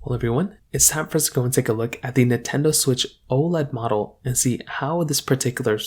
Well everyone, it's time for us to go and take a look at the Nintendo Switch OLED model and see how this particular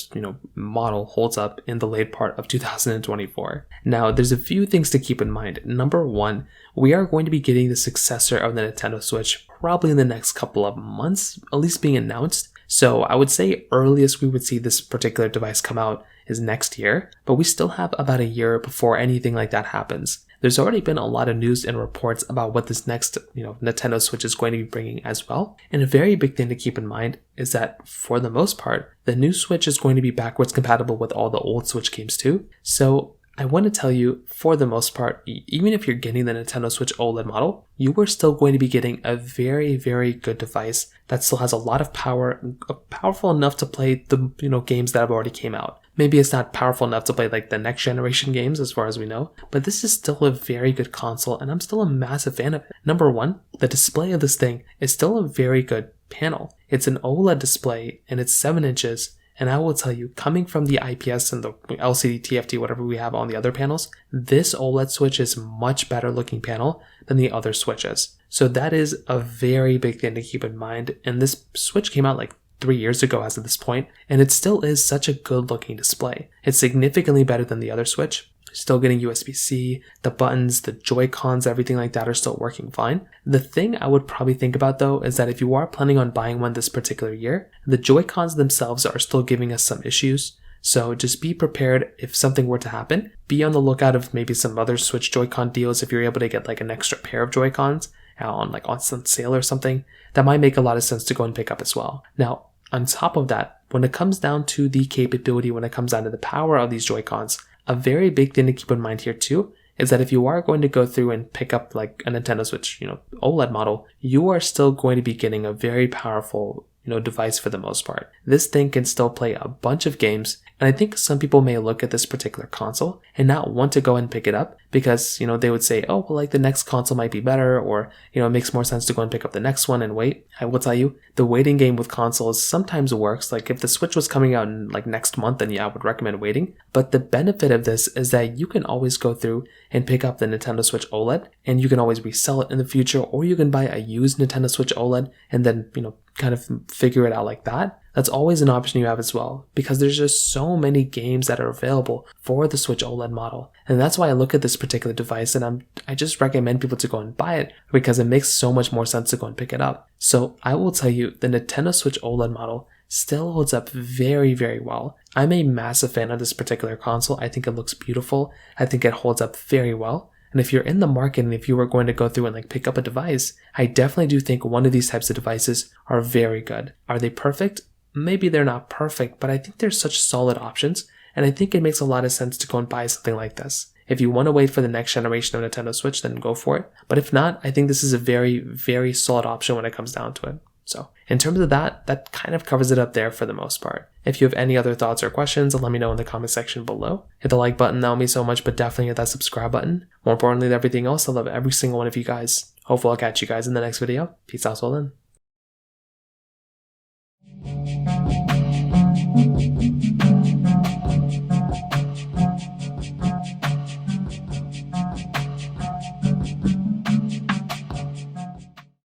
model holds up in the late part of 2024. Now there's a few things to keep in mind. Number one, we are going to be getting the successor of the Nintendo Switch probably in the next couple of months, at least being announced. So I would say earliest we would see this particular device come out is next year, but we still have about a year before anything like that happens. There's already been a lot of news and reports about what this next, Nintendo Switch is going to be bringing as well. And a very big thing to keep in mind is that for the most part, the new Switch is going to be backwards compatible with all the old Switch games too. So I want to tell you, for the most part, even if you're getting the Nintendo Switch OLED model, you are still going to be getting a very, very good device that still has a lot of power, powerful enough to play the games that have already came out. Maybe it's not powerful enough to play like the next generation games as far as we know, but this is still a very good console and I'm still a massive fan of it. Number one, the display of this thing is still a very good panel. It's an OLED display and it's 7 inches. And I will tell you, coming from the IPS and the LCD, TFT, whatever we have on the other panels, this OLED Switch is much better looking panel than the other Switches. So that is a very big thing to keep in mind. And this Switch came out like 3 years ago as of this point, and it still is such a good looking display. It's significantly better than the other Switch. Still getting USB-C, the buttons, the Joy-Cons, everything like that are still working fine. The thing I would probably think about though is that if you are planning on buying one this particular year, the Joy-Cons themselves are still giving us some issues. So just be prepared if something were to happen. Be on the lookout of maybe some other Switch Joy-Con deals if you're able to get like an extra pair of Joy-Cons on some sale or something. That might make a lot of sense to go and pick up as well. Now, on top of that, when it comes down to the capability, when it comes down to the power of these Joy-Cons, a very big thing to keep in mind here too is that if you are going to go through and pick up like a Nintendo Switch, OLED model, you are still going to be getting a very powerful, device for the most part. This thing can still play a bunch of games, and I think some people may look at this particular console and not want to go and pick it up because, they would say, oh, well, like the next console might be better, or, it makes more sense to go and pick up the next one and wait. I will tell you, the waiting game with consoles sometimes works. Like if the Switch was coming out in like next month, then yeah, I would recommend waiting. But the benefit of this is that you can always go through and pick up the Nintendo Switch OLED, and you can always resell it in the future, or you can buy a used Nintendo Switch OLED and then, kind of figure it out like that. That's always an option you have as well, because there's just so many games that are available for the Switch OLED model. And that's why I look at this particular device and I just recommend people to go and buy it because it makes so much more sense to go and pick it up. So I will tell you, the Nintendo Switch OLED model still holds up very, very well. I'm a massive fan of this particular console. I think it looks beautiful. I think it holds up very well. And if you're in the market and if you were going to go through and pick up a device, I definitely do think one of these types of devices are very good. Are they perfect? Maybe they're not perfect, but I think they're such solid options, and I think it makes a lot of sense to go and buy something like this. If you want to wait for the next generation of Nintendo Switch, then go for it. But if not, I think this is a very, very solid option when it comes down to it. So in terms of that kind of covers it up there for the most part. If you have any other thoughts or questions, let me know in the comment section below. Hit the like button, that would mean so much, but definitely hit that subscribe button. More importantly than everything else, I love every single one of you guys. Hopefully I'll catch you guys in the next video. Peace out, till then.